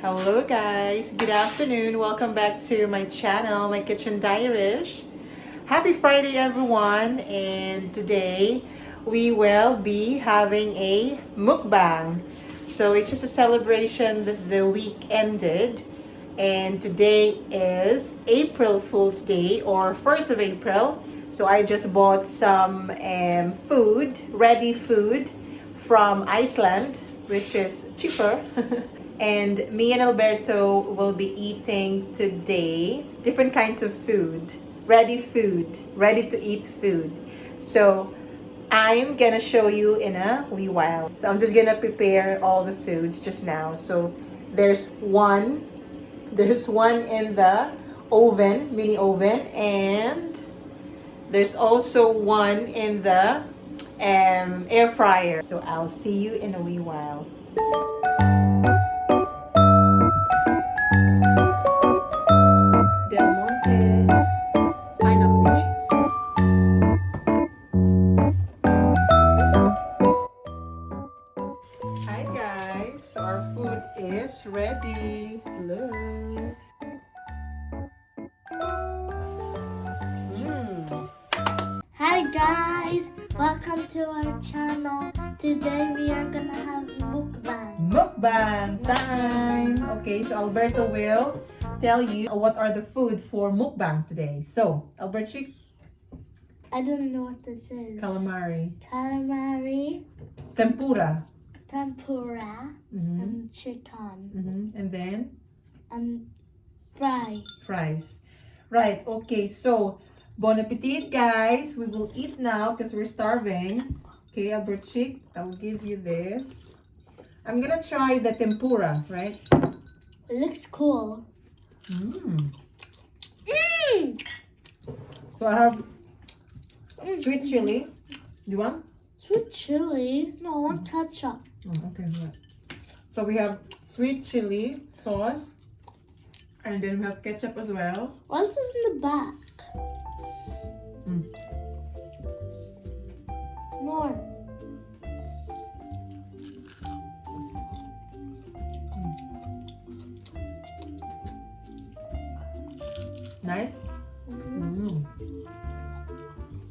Hello guys, good afternoon. Welcome back to my channel, My Kitchen Diarish. Happy Friday everyone, and today we will be having a mukbang. So it's just a celebration that the week ended, and today is April Fool's Day or 1st of April. So I just bought some food, ready food from Iceland, which is cheaper. And me and Alberto will be eating today different kinds of food, ready to eat food. So I'm gonna show you in a wee while. So I'm just gonna prepare all the foods just now. So there's one in the oven, mini oven, and there's also one in the air fryer. So I'll see you in a wee while. Del Monte pineapple juice. Hi guys, so our food is ready. Hello. Hi guys, welcome to our channel. Today we are gonna have mukbang. Mukbang time. Okay, so Alberto will tell you what are the food for mukbang today. So, Alberto, I don't know what this is. calamari, tempura, tempura, and chicken, and then and fries. Right, okay, so bon appetit, guys. We will eat now because we're starving. Okay, Alberto, I will give you this. I'm gonna try the tempura, right? It looks cool. So I have sweet chili. You want? Sweet chili? No, I want ketchup. Oh, okay, right. So we have sweet chili sauce, and then we have ketchup as well. What's this in the back? More. Nice.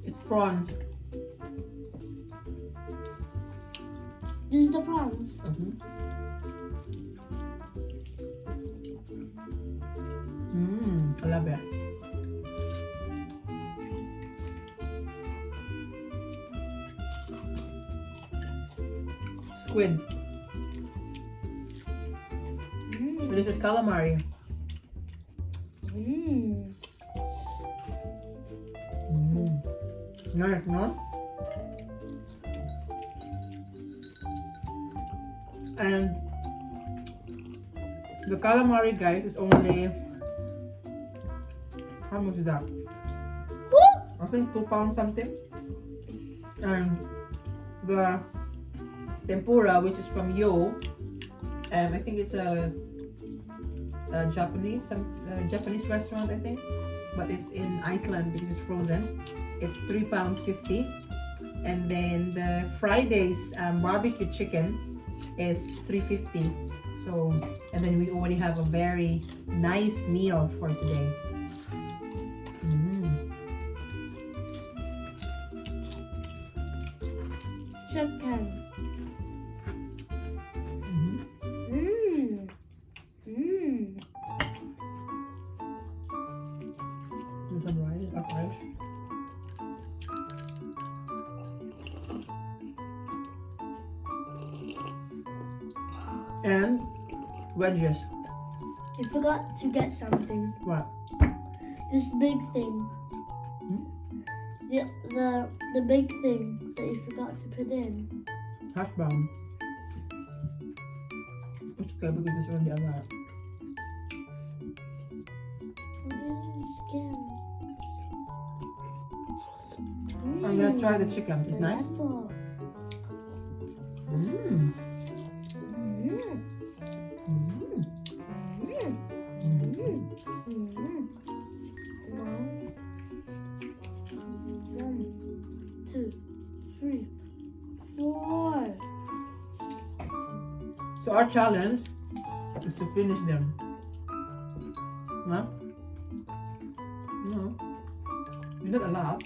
It's prawns. This is the prawns. I love it. Squid. This is calamari. Nice, no? And the calamari, guys, is only, how much is that? I think £2 something. And the tempura, which is from Yo, I think it's a Japanese restaurant, I think, but it's in Iceland because it's frozen. It's £3.50, and then the Friday's barbecue chicken is $3.50. So, and then we already have a very nice meal for today. Chicken. And some rice, rice. And wedges. You forgot to get something. What? This big thing. The big thing that you forgot to put in. Hash brown. It's okay because this one the other. Skin. I'm gonna try the chicken. It's nice. Apple. One, two, three, four. So our challenge is to finish them. No? No. Not a lot.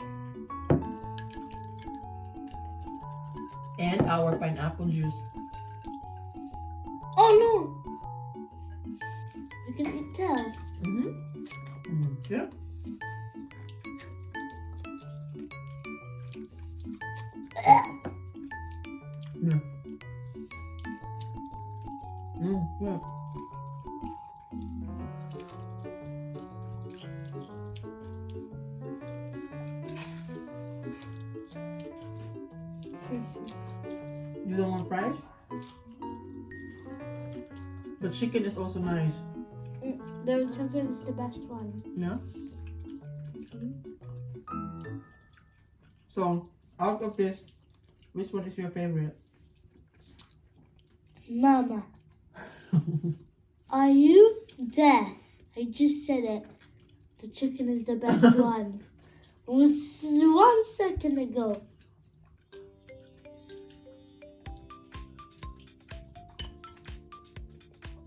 And our pineapple juice. Oh no! I can eat tails. Yeah. Yeah. Yeah. You don't want fries? The chicken is also nice. The chicken is the best one. Yeah. So, out of this, which one is your favorite? Mama, are you deaf? I just said it. The chicken is the best one. It was 1 second ago.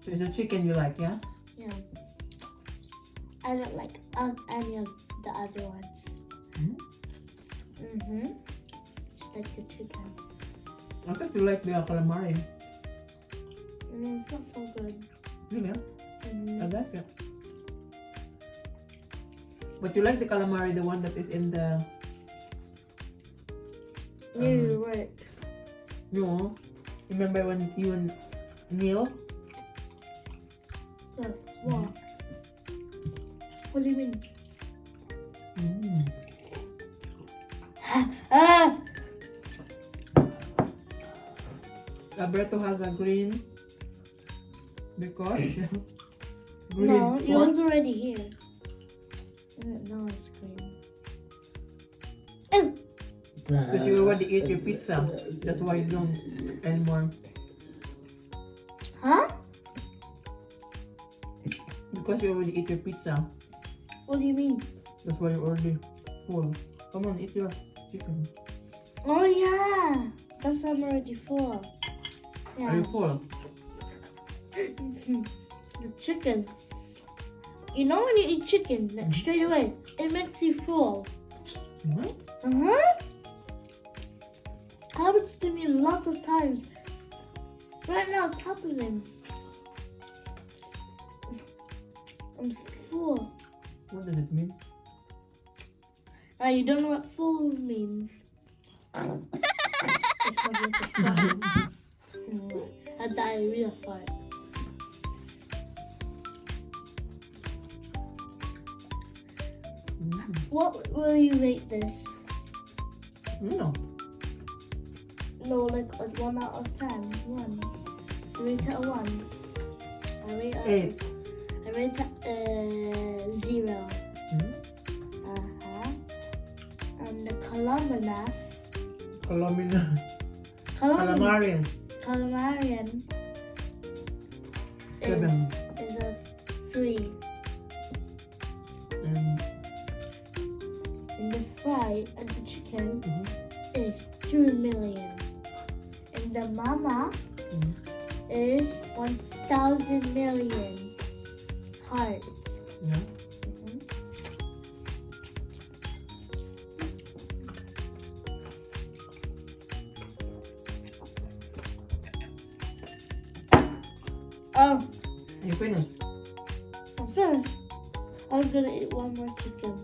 So it's a chicken you like, yeah? Yeah. I don't like any of the other ones. Just like the chicken. I thought you like the calamari. It's not so good. Yeah, I like it. But you like the calamari, the one that is in the... You're right. No. Remember when you and Neil? Yes. What? What do you mean? Alberto has a green because green. No, it was already here. No, it's green. Because you already ate your pizza. That's why you don't anymore. Huh? Because you already ate your pizza. What do you mean? That's why you're already full. Come on, eat your chicken. Oh yeah, that's why I'm already full. Yeah. Are you full? The chicken. You know when you eat chicken, like straight away, it makes you full. Happens to me lots of times. Right now it's happening. I'm full. What does it mean? You don't know what full means. It's not like a diarrhea fart. What will you rate this? No. No, like a 1 out of 10. 1. I rate it a 1. I rate it 8. I rate it 0. And the calamarian is 7. a 3. And the fry and the chicken is 2 million. And the mama is 1,000 million hearts. Yeah. Oh, You finished? I'm finished. I'm gonna eat one more chicken.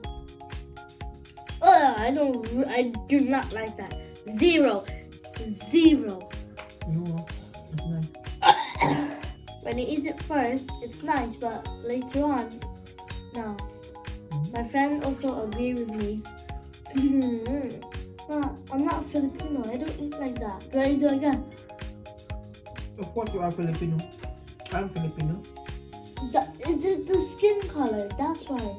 I do not like that. 0. 0. No. It's nice. When you eat it first, it's nice, but later on, no. My friend also agreed with me. I'm not Filipino. I don't eat like that. Do I eat it again? Of course you are Filipino. I'm Filipino. Is it the skin color? That's why.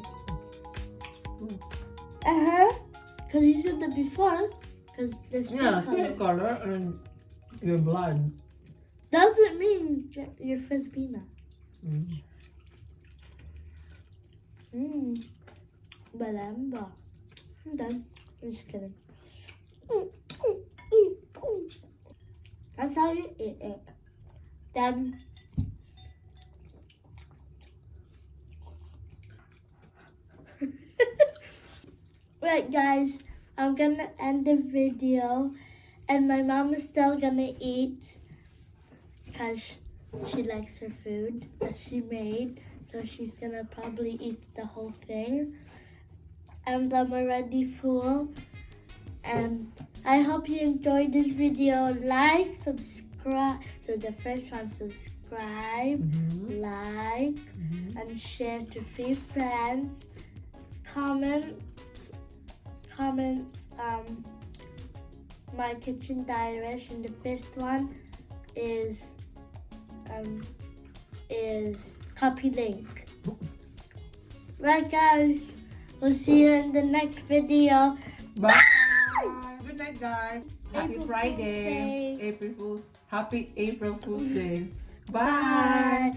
Because you said that before. Because the skin color. Skin color and your blood. Doesn't mean that you're Filipino. Balamba. I'm done. I'm just kidding. That's how you eat it. Then Right, guys, I'm gonna end the video, and my mom is still gonna eat because she likes her food that she made, so she's gonna probably eat the whole thing. And I'm already full, and I hope you enjoyed this video. Like, subscribe. So the first one, subscribe, like, and share to 3 friends. Comment My Kitchen Diarish, and the fifth one is copy link. Right, guys, we'll see you in the next video. Bye. Good night, guys. Happy April Friday. Fool's Day. Happy April Fool's Day. Bye. Bye.